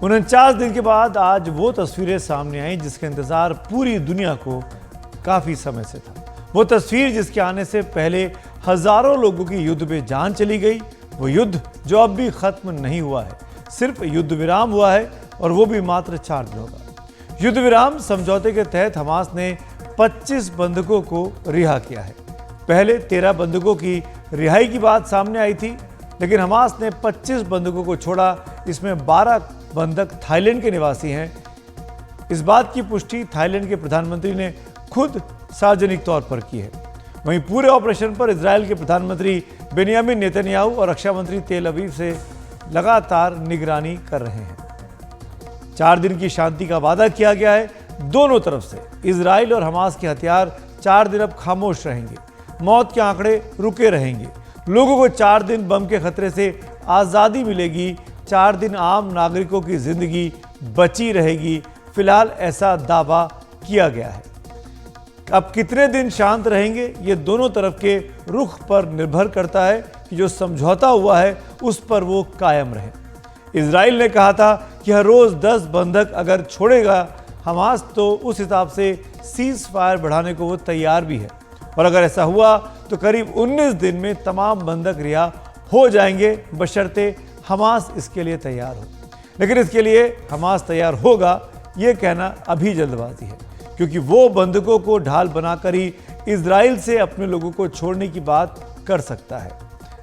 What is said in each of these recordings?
49 दिन के बाद आज वो तस्वीरें सामने आई जिसका इंतजार पूरी दुनिया को काफी समय से था। वो तस्वीर जिसके आने से पहले हजारों लोगों की युद्ध में जान चली गई। वो युद्ध जो अब भी खत्म नहीं हुआ है, सिर्फ युद्ध विराम हुआ है और वो भी मात्र 4 दिनों का। युद्ध विराम समझौते के तहत हमास ने 25 बंधकों को रिहा किया है। पहले 13 बंधकों की रिहाई की बात सामने आई थी, लेकिन हमास ने 25 बंधकों को छोड़ा। इसमें 12 बंधक थाईलैंड के निवासी हैं। इस बात की पुष्टि थाईलैंड के प्रधानमंत्री ने खुद सार्वजनिक तौर पर की है। वहीं पूरे ऑपरेशन पर इजरायल के प्रधानमंत्री बेनियामिन नेतन्याहू और रक्षा मंत्री तेल अवीव से लगातार निगरानी कर रहे हैं। 4 दिन की शांति का वादा किया गया है दोनों तरफ से। इजरायल और हमास के हथियार 4 दिन अब खामोश रहेंगे। मौत के आंकड़े रुके रहेंगे। लोगों को 4 दिन बम के खतरे से आज़ादी मिलेगी। 4 दिन आम नागरिकों की जिंदगी बची रहेगी। फिलहाल ऐसा दावा किया गया है। अब कितने दिन शांत रहेंगे ये दोनों तरफ के रुख पर निर्भर करता है कि जो समझौता हुआ है उस पर वो कायम रहे। इजराइल ने कहा था कि हर रोज 10 बंधक अगर छोड़ेगा हमास तो उस हिसाब से सीज फायर बढ़ाने को वो तैयार भी है, और अगर ऐसा हुआ तो करीब 19 दिन में तमाम बंधक रिहा हो जाएंगे, बशर्ते हमास इसके लिए तैयार हो। लेकिन इसके लिए हमास तैयार होगा ये कहना अभी जल्दबाजी है, क्योंकि वो बंधकों को ढाल बनाकर ही इजराइल से अपने लोगों को छोड़ने की बात कर सकता है।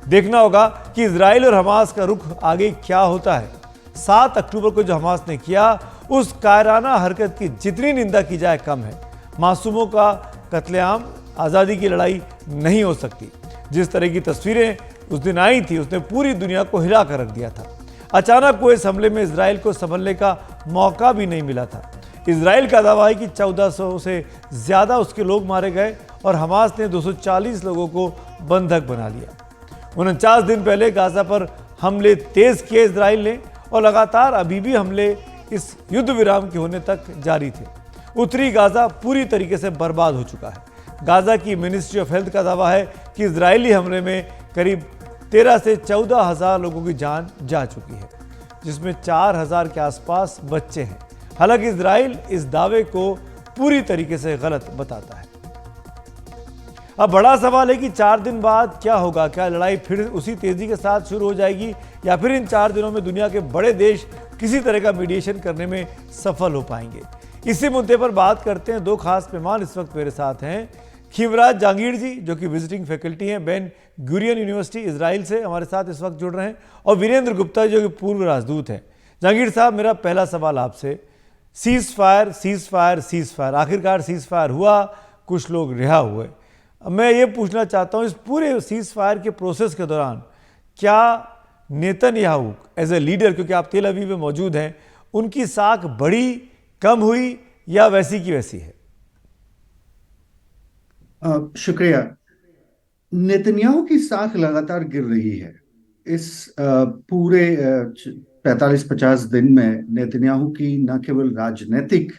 देखना होगा कि इजराइल और हमास का रुख आगे क्या होता है। 7 अक्टूबर को जो हमास ने किया उस कायराना हरकत की जितनी निंदा की जाए कम है। मासूमों का कत्लेआम आज़ादी की लड़ाई नहीं हो सकती। जिस तरह की तस्वीरें उस दिन आई थी उसने पूरी दुनिया को हिला कर रख दिया था। अचानक हुए इस हमले में इजराइल को संभलने का मौका भी नहीं मिला था। इजराइल का दावा है कि 1400 से ज़्यादा उसके लोग मारे गए और हमास ने 240 लोगों को बंधक बना लिया। 49 दिन पहले गाजा पर हमले तेज किए इजराइल ने, और लगातार अभी भी हमले इस युद्ध विराम के होने तक जारी थे। उत्तरी गाजा पूरी तरीके से बर्बाद हो चुका है। गाजा की मिनिस्ट्री ऑफ हेल्थ का दावा है कि इजरायली हमले में करीब 13 से 14 हज़ार लोगों की जान जा चुकी है, जिसमें 4,000 के आसपास बच्चे हैं। हालांकि इजराइल इस दावे को पूरी तरीके से गलत बताता है। अब बड़ा सवाल है कि 4 दिन बाद क्या होगा। क्या लड़ाई फिर उसी तेजी के साथ शुरू हो जाएगी, या फिर इन 4 दिनों में दुनिया के बड़े देश किसी तरह का मीडिएशन करने में सफल हो पाएंगे। इसी मुद्दे पर बात करते हैं। 2 खास मेहमान इस वक्त मेरे साथ हैं। खीमराज जहांगीर जी जो कि विजिटिंग फैकल्टी हैं बेन गुरियन यूनिवर्सिटी इजराइल से, हमारे साथ इस वक्त जुड़ रहे हैं, और वीरेंद्र गुप्ता जो कि पूर्व राजदूत हैं। जहांगीर साहब, मेरा पहला सवाल आपसे, cease fire cease fire cease fire, आखिरकार सीज फायर हुआ, कुछ लोग रिहा हुए। मैं ये पूछना चाहता हूँ, इस पूरे सीज फायर के प्रोसेस के दौरान क्या नेतन्याहू एज ए लीडर, क्योंकि आप तेल अवीव में मौजूद हैं, उनकी साख बढ़ी, कम हुई, या वैसी की वैसी है? शुक्रिया। नेतन्याहू की साख लगातार गिर रही है। इस पूरे 45-50 दिन में नेतन्याहू की न केवल राजनीतिक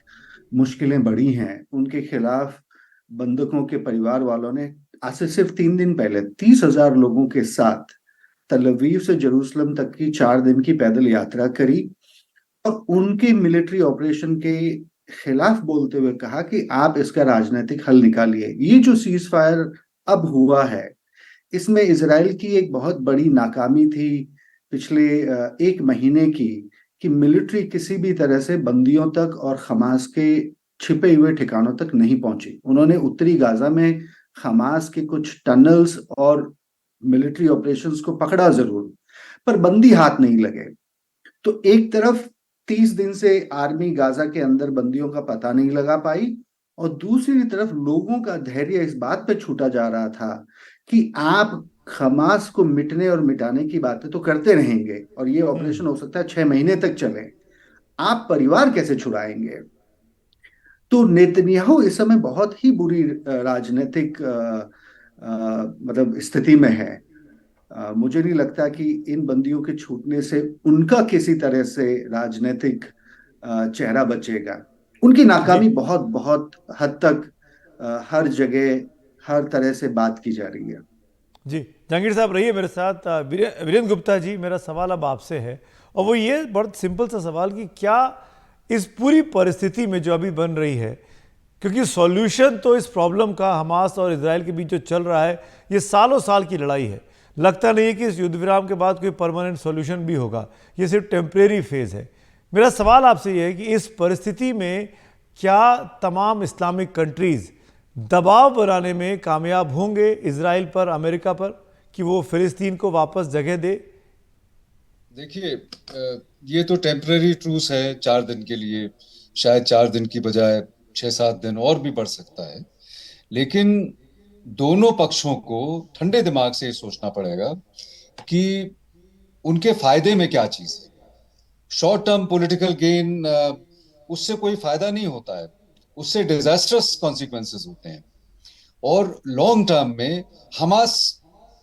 मुश्किलें बढ़ी हैं, उनके खिलाफ बंधकों के परिवार वालों ने आज से सिर्फ 3 दिन पहले 30,000 लोगों के साथ तल अवीव से जेरूसलम तक की 4 दिन की पैदल यात्रा करी और उनके मिलिट्री ऑपरेशन के खिलाफ बोलते हुए कहा कि आप इसका राजनीतिक हल निकालिए। ये जो सीज फायर अब हुआ है, इसमें इजराइल की एक बहुत बड़ी नाकामी थी पिछले 1 महीने की, कि मिलिट्री किसी भी तरह से बंदियों तक और हमास के छिपे हुए ठिकानों तक नहीं पहुंची। उन्होंने उत्तरी गाजा में हमास के कुछ टनल्स और मिलिट्री ऑपरेशंस को पकड़ा जरूर, पर बंदी हाथ नहीं लगे। तो एक तरफ 30 दिन से आर्मी गाजा के अंदर बंदियों का पता नहीं लगा पाई, और दूसरी तरफ लोगों का धैर्य इस बात पे छूटा जा रहा था कि आप हमास को मिटने और मिटाने की बातें तो करते रहेंगे और ये ऑपरेशन हो सकता है 6 महीने तक चले, आप परिवार कैसे छुड़ाएंगे। तो नेतन्याहू इस समय बहुत ही बुरी राजनीतिक मतलब स्थिति में है। मुझे नहीं लगता कि इन बंदियों के छूटने से उनका किसी तरह से राजनीतिक चेहरा बचेगा। उनकी जी नाकामी बहुत बहुत हद तक हर जगह हर तरह से बात की जा रही है। जी, जहांगीर साहब रहिए मेरे साथ। वीरेंद्र गुप्ता जी, मेरा सवाल अब आपसे है, और वो ये बहुत सिंपल सा सवाल कि क्या इस पूरी परिस्थिति में जो अभी बन रही है, क्योंकि सॉल्यूशन तो इस प्रॉब्लम का हमास और इजराइल के बीच जो चल रहा है ये सालों साल की लड़ाई है, लगता नहीं है कि इस युद्ध विराम के बाद कोई परमानेंट सॉल्यूशन भी होगा, ये सिर्फ टेम्परेरी फेज है। मेरा सवाल आपसे ये है कि इस परिस्थिति में क्या तमाम इस्लामिक कंट्रीज दबाव बनाने में कामयाब होंगे इजराइल पर, अमेरिका पर, कि वो फिलिस्तीन को वापस जगह दे? देखिए, ये तो टेम्पररी ट्रूस है 4 दिन के लिए, शायद 4 दिन की बजाय 6-7 दिन और भी बढ़ सकता है। लेकिन दोनों पक्षों को ठंडे दिमाग से सोचना पड़ेगा कि उनके फायदे में क्या चीज है। शॉर्ट टर्म पॉलिटिकल गेन, उससे कोई फायदा नहीं होता है, उससे डिजास्टर्स कॉन्सिक्वेंसेस होते हैं। और लॉन्ग टर्म में हमास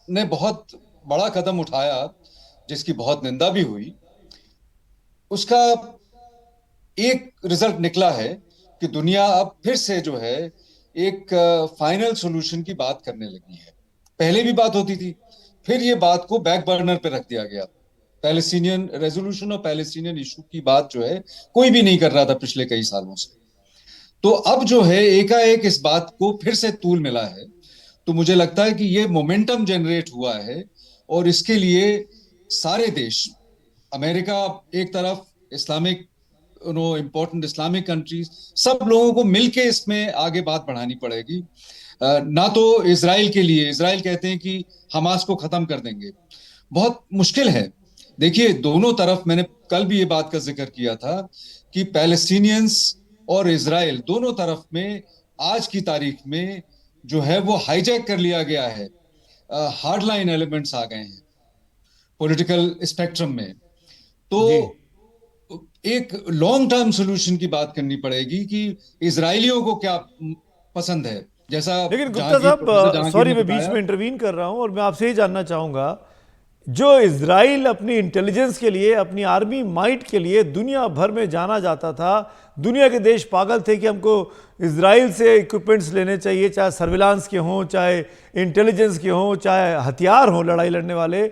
ने बहुत बड़ा कदम उठाया जिसकी बहुत निंदा भी हुई। उसका एक रिजल्ट निकला है कि दुनिया अब फिर से जो है एक फाइनल सॉल्यूशन की बात करने लगी है। पहले भी बात होती थी, फिर ये बात को बैक बर्नर पे रख दिया गया। पैलेस्टीनियन रेजोल्यूशन और पैलेस्टीनियन इशू की बात जो है कोई भी नहीं कर रहा था पिछले कई सालों से। तो अब जो है एकाएक इस बात को फिर से तूल मिला है। तो मुझे लगता है कि ये मोमेंटम जनरेट हुआ है और इसके लिए सारे देश, अमेरिका एक तरफ, इस्लामिक इंपॉर्टेंट इस्लामिक कंट्रीज, सब लोगों को मिलके इसमें आगे बात बढ़ानी पड़ेगी। ना तो इजराइल के लिए, इजराइल कहते हैं कि हमास को खत्म कर देंगे, बहुत मुश्किल है। देखिए, दोनों तरफ, मैंने कल भी ये बात का जिक्र किया था कि पैलेस्टीनियंस और इजराइल दोनों तरफ में आज की तारीख में जो है वो हाईजैक कर लिया गया है। हार्डलाइन एलिमेंट्स आ गए हैं पॉलिटिकल स्पेक्ट्रम में। तो एक लॉन्ग टर्म सॉल्यूशन की बात करनी पड़ेगी कि इजरायलियों को क्या पसंद है। जैसा लेकिन गुप्ता साहब, सॉरी मैं बीच में इंटरवीन कर रहा हूं और मैं आपसे ही जानना चाहूंगा, जो इजराइल अपनी इंटेलिजेंस के लिए, अपनी आर्मी माइट के लिए दुनिया भर में जाना जाता था, दुनिया के देश पागल थे कि हमको इजराइल से इक्विपमेंट्स लेने चाहिए, चाहे सर्विलांस के हों, चाहे इंटेलिजेंस के हों, चाहे हथियार हों लड़ाई लड़ने वाले,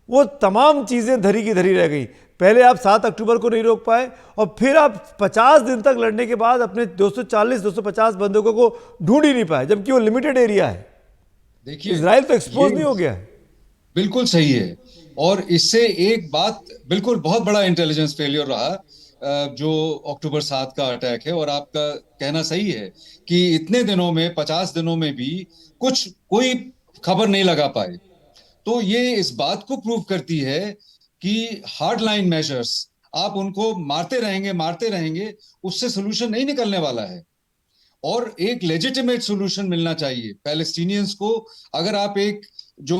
वो तमाम चीज़ें धरी की धरी रह गई। पहले आप 7 अक्टूबर को नहीं रोक पाए और फिर आप 50 दिन तक लड़ने के बाद अपने 240-250 बंदूकों को ढूंढ ही नहीं पाए, जबकि वो लिमिटेड एरिया है। देखिए, इजराइल तो एक्सपोज नहीं हो गया है। बिल्कुल सही है। और इससे एक बात, बिल्कुल बहुत बड़ा इंटेलिजेंस फेलियर रहा जो अक्टूबर 7 का अटैक है। और आपका कहना सही है कि इतने दिनों में, 50 दिनों में भी कोई खबर नहीं लगा पाए। तो ये इस बात को प्रूव करती है कि हार्ड लाइन मेजर्स, आप उनको मारते रहेंगे, उससे सोल्यूशन नहीं निकलने वाला है। और एक लेजिटिमेट सोल्यूशन मिलना चाहिए पैलेस्टीनियंस को। अगर आप एक जो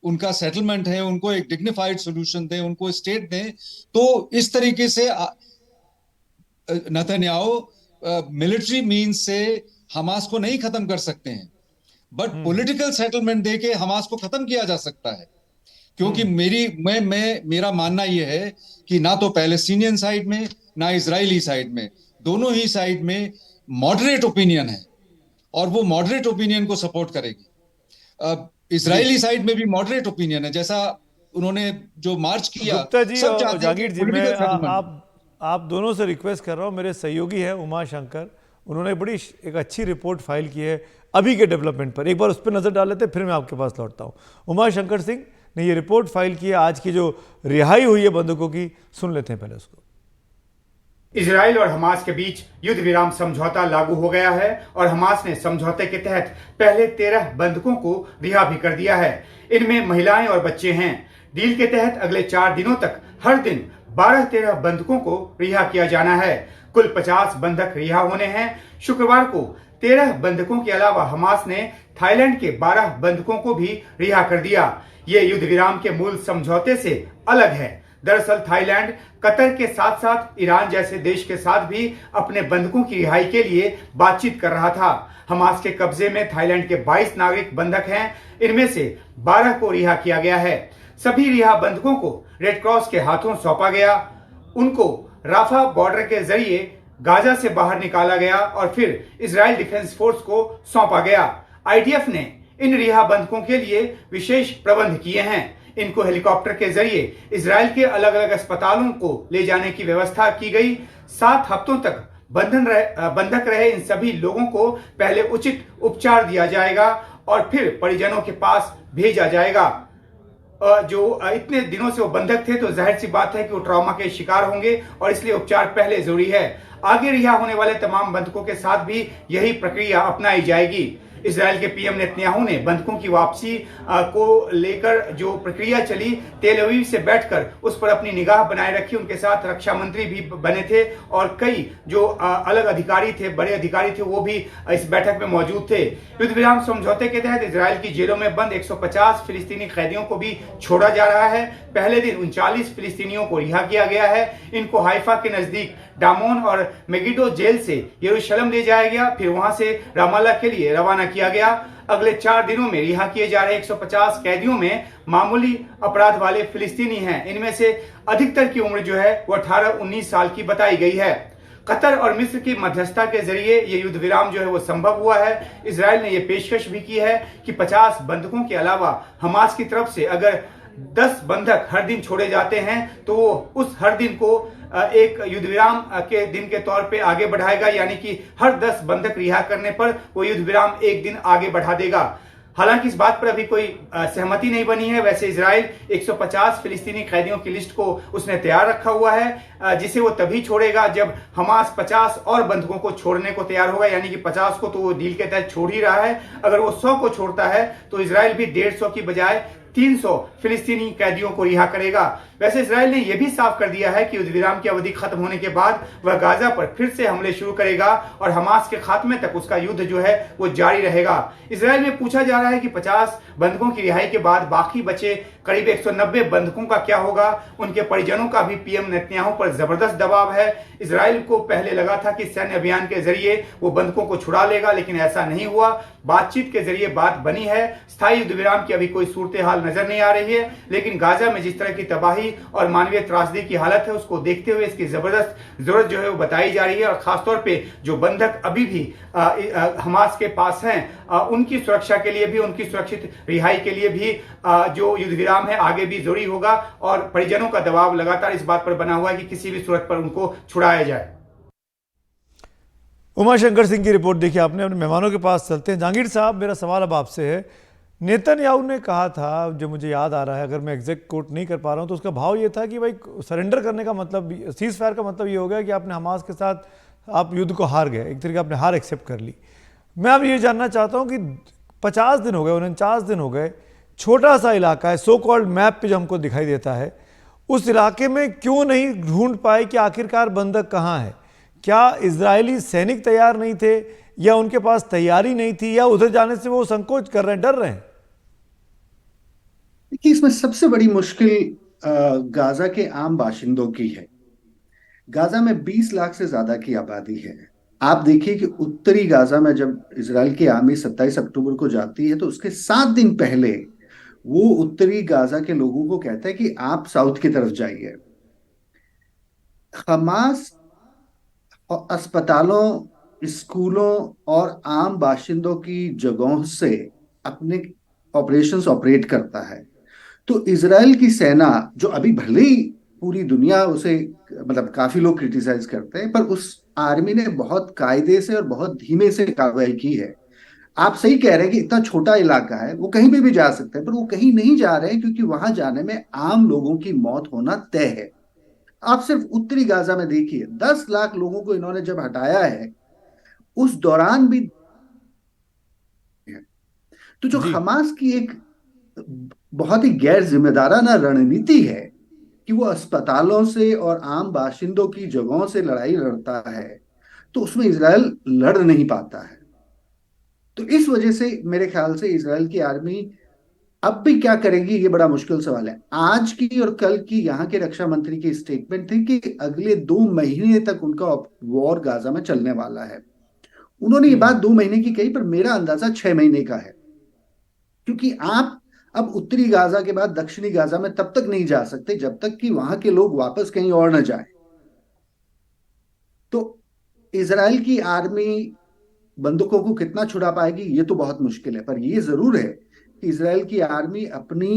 उनका सेटलमेंट है उनको एक डिग्निफाइड सोल्यूशन दें, उनको स्टेट दें, तो इस तरीके से नेतन्याहू मिलिट्री मींस से हमास को नहीं खत्म कर सकते हैं, बट पॉलिटिकल सेटलमेंट देके हमास को खत्म किया जा सकता है। क्योंकि मेरा मानना यह है कि ना तो पैलेस्टीनियन साइड में ना इजरायली साइड में, दोनों ही साइड में मॉडरेट ओपिनियन है और वो मॉडरेट ओपिनियन को सपोर्ट करेगी। इजरायली साइड में भी मॉडरेट ओपिनियन है, जैसा उन्होंने जो मार्च किया। गुप्ता जी सब और जागीर जी, मैं मैं आप दोनों से रिक्वेस्ट कर रहा हूं, मेरे सहयोगी हैं उमा शंकर, उन्होंने बड़ी एक अच्छी रिपोर्ट फाइल की है अभी के डेवलपमेंट पर, एक बार उस पर नजर डाल लेते, फिर मैं आपके पास लौटता हूं। उमा शंकर सिंह ने ये रिपोर्ट फाइल की है, आज की जो रिहाई हुई है बंदूकों की, सुन लेते हैं पहले उसको। इजराइल और हमास के बीच युद्ध विराम समझौता लागू हो गया है और हमास ने समझौते के तहत पहले 13 बंधकों को रिहा भी कर दिया है। इनमें महिलाएं और बच्चे हैं। डील के तहत अगले 4 दिनों तक हर दिन 12-13 बंधकों को रिहा किया जाना है। कुल 50 बंधक रिहा होने हैं। शुक्रवार को 13 बंधकों के अलावा हमास ने थाईलैंड के 12 बंधकों को भी रिहा कर दिया। ये युद्ध विराम के मूल समझौते से अलग है। दरअसल थाईलैंड कतर के साथ साथ ईरान जैसे देश के साथ भी अपने बंधकों की रिहाई के लिए बातचीत कर रहा था। हमास के कब्जे में थाईलैंड के 22 नागरिक बंधक हैं। इनमें से 12 को रिहा किया गया है। सभी रिहा बंधकों को रेड क्रॉस के हाथों सौंपा गया। उनको राफा बॉर्डर के जरिए गाजा से बाहर निकाला गया और फिर इजराइल डिफेंस फोर्स को सौंपा गया। आईडीएफ ने इन रिहा बंधकों के लिए विशेष प्रबंध किए हैं। इनको हेलीकॉप्टर के जरिए इजराइल के अलग अलग अस्पतालों को ले जाने की व्यवस्था की गई। 7 हफ्तों तक बंधक रहे इन सभी लोगों को पहले उचित उपचार दिया जाएगा और फिर परिजनों के पास भेजा जाएगा। जो इतने दिनों से वो बंधक थे तो जाहिर सी बात है कि वो ट्रॉमा के शिकार होंगे और इसलिए उपचार पहले जरूरी है। आगे रिहा होने वाले तमाम बंधकों के साथ भी यही प्रक्रिया अपनाई जाएगी। इजराइल के पीएम नेतन्याहू ने बंधकों की वापसी को लेकर जो प्रक्रिया चली, तेल अवीव से बैठकर उस पर अपनी निगाह बनाए रखी। उनके साथ रक्षा मंत्री भी बने थे और कई जो अलग अधिकारी थे, बड़े अधिकारी थे, वो भी इस बैठक में मौजूद थे। युद्ध विराम समझौते के तहत इजराइल की जेलों में बंद 150 फिलिस्तीनी कैदियों को भी छोड़ा जा रहा है। पहले दिन 39 फिलिस्तीनियों को रिहा किया गया है। इनको हाइफा के नजदीक डामोन और मेगिडो जेल से यरूशलेम ले जाया गया, फिर वहां से रामाला के लिए रवाना किया गया। अगले 4 दिनों में रिहा किए जा रहे 150 कैदियों में मामूली अपराध वाले फिलिस्तीनी हैं। इनमें से अधिकतर की उम्र जो है वो 18-19 साल की बताई गई है। कतर और मिस्र की मध्यस्थता के जरिए ये युद्ध विराम जो है वो संभव हुआ है। इजराइल ने यह पेशकश भी की है कि 50 बंधकों के अलावा हमास की तरफ से अगर 10 बंधक हर दिन छोड़े जाते हैं तो वो उस हर दिन को एक युद्ध विराम के दिन के तौर पे आगे बढ़ाएगा, यानी कि हर 10 बंधक रिहा करने पर वो युद्ध विराम एक दिन आगे बढ़ा देगा। हालांकि इस बात पर अभी कोई सहमति नहीं बनी है। वैसे इजराइल 150 फिलिस्तीनी कैदियों की लिस्ट को उसने तैयार रखा हुआ है, जिसे वो तभी छोड़ेगा जब हमास 50 और बंधकों को छोड़ने को तैयार होगा। यानी कि 50 को तो वो डील के तहत छोड़ ही रहा है। अगर वो 100 को छोड़ता है तो इजराइल भी 150 की बजाय 300 फिलिस्तीनी कैदियों को रिहा करेगा। वैसे इजराइल ने यह भी साफ कर दिया है कि युद्ध विराम की अवधि खत्म होने के बाद वह गाजा पर फिर से हमले शुरू करेगा और हमास के खात्मे तक उसका युद्ध जो है वो जारी रहेगा। इजराइल में पूछा जा रहा है कि 50 बंधकों की रिहाई के बाद बाकी बचे करीब 190 बंधकों का क्या होगा। उनके परिजनों का भी पीएम नेतन्याहू पर जबरदस्त दबाव है। इजराइल को पहले लगा था कि सैन्य अभियान के जरिए वो बंधकों को छुड़ा लेगा, लेकिन ऐसा नहीं हुआ। बातचीत के जरिए बात बनी है। स्थायी युद्ध विराम की अभी कोई सूरत हाल नजर नहीं आ रही है, लेकिन गाजा में जिस तरह की तबाही और मानवीय त्रासदी की हालत है उसको देखते हुए इसकी जबरदस्त जरूरत जो है वो बताई जा रही है। और खासतौर पे जो बंधक अभी भी हमास के पास हैं उनकी सुरक्षा के लिए भी, उनकी सुरक्षित रिहाई के लिए भी जो युद्ध विराम है आगे भी जरूरी होगा। और परिजनों का दबाव लगातार इस बात पर बना हुआ है कि किसी भी सूरत पर उनको छुड़ाया जाए। उमाशंकर सिंह की रिपोर्ट देखिए आपने। अपने मेहमानों के पास चलते हैं। जहांगीर साहब, मेरा सवाल अब आपसे है। नेतन्याहू ने कहा था, जो मुझे याद आ रहा है, अगर मैं एग्जैक्ट कोट नहीं कर पा रहा हूं, तो उसका भाव ये था कि भाई सरेंडर करने का मतलब, सीज फायर का मतलब ये हो गया कि आपने हमास के साथ आप युद्ध को हार गए, एक तरीके आपने हार एक्सेप्ट कर ली। मैं अब ये जानना चाहता हूं कि 50 दिन हो गए, 49 दिन हो गए, छोटा सा इलाका है, सो कॉल्ड मैप पे जो हमको दिखाई देता है, उस इलाके में क्यों नहीं ढूंढ पाए कि आखिरकार बंधक कहाँ है? क्या इजरायली सैनिक तैयार नहीं थे, या उनके पास तैयारी नहीं थी, या उधर जाने से वो संकोच कर रहे हैं, डर रहे हैं? देखिए, इसमें सबसे बड़ी मुश्किल गाजा के आम बाशिंदों की है। गाजा में 20 लाख से ज्यादा की आबादी है। आप देखिए कि उत्तरी गाजा में जब इजराइल की आर्मी 27 अक्टूबर को जाती है तो उसके 7 दिन पहले वो उत्तरी गाजा के लोगों को कहता है कि आप साउथ की तरफ जाइए। हमास अस्पतालों, स्कूलों और आम बाशिंदों की जगहों से अपने ऑपरेशंस ऑपरेट करता है। तो इजराइल की सेना, जो अभी भले ही पूरी दुनिया उसे, मतलब काफी लोग क्रिटिसाइज करते हैं, पर उस आर्मी ने बहुत कायदे से और बहुत धीमे से कार्रवाई की है। आप सही कह रहे हैं कि इतना छोटा इलाका है, वो कहीं भी जा सकते हैं, पर वो कहीं नहीं जा रहे हैं क्योंकि वहां जाने में आम लोगों की मौत होना तय है। आप सिर्फ उत्तरी गाजा में देखिए, 10 लाख लोगों को इन्होंने जब हटाया है, उस दौरान भी तो जो हमास की एक बहुत ही गैर जिम्मेदाराना रणनीति है कि वो अस्पतालों से और आम बाशिंदों की जगहों से लड़ाई लड़ता है, तो उसमें इजराइल लड़ नहीं पाता है। तो इस वजह से मेरे ख्याल से इजराइल की आर्मी अब भी क्या करेगी, ये बड़ा मुश्किल सवाल है। आज की और कल की यहाँ के रक्षा मंत्री की स्टेटमेंट थी कि अगले 2 महीने तक उनका वॉर गाजा में चलने वाला है। उन्होंने ये बात 2 महीने की कही, पर मेरा अंदाजा 6 महीने का है, क्योंकि आप अब उत्तरी गाजा के बाद दक्षिणी गाजा में तब तक नहीं जा सकते जब तक कि वहां के लोग वापस कहीं और न जाएं। तो इजराइल की आर्मी बंदूकों को कितना छुड़ा पाएगी, ये तो बहुत मुश्किल है। पर ये जरूर है कि इजराइल की आर्मी अपनी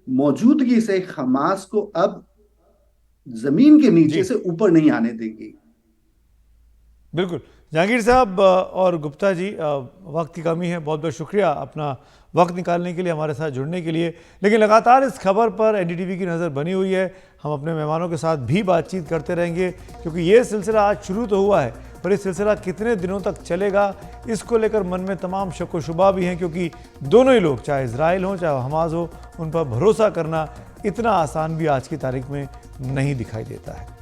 मौजूदगी से हमास को अब जमीन के नीचे जी। से ऊपर नहीं आने देगी। बिल्कुल जहांगीर साहब और गुप्ता जी, वक्त की कमी है, बहुत बहुत शुक्रिया अपना वक्त निकालने के लिए, हमारे साथ जुड़ने के लिए। लेकिन लगातार इस खबर पर एनडीटीवी की नज़र बनी हुई है। हम अपने मेहमानों के साथ भी बातचीत करते रहेंगे, क्योंकि ये सिलसिला आज शुरू तो हुआ है, पर ये सिलसिला कितने दिनों तक चलेगा इसको लेकर मन में तमाम शक व शुबा भी हैं, क्योंकि दोनों ही लोग, चाहे इजराइल हो चाहे हमास हो, उन पर भरोसा करना इतना आसान भी आज की तारीख में नहीं दिखाई देता है।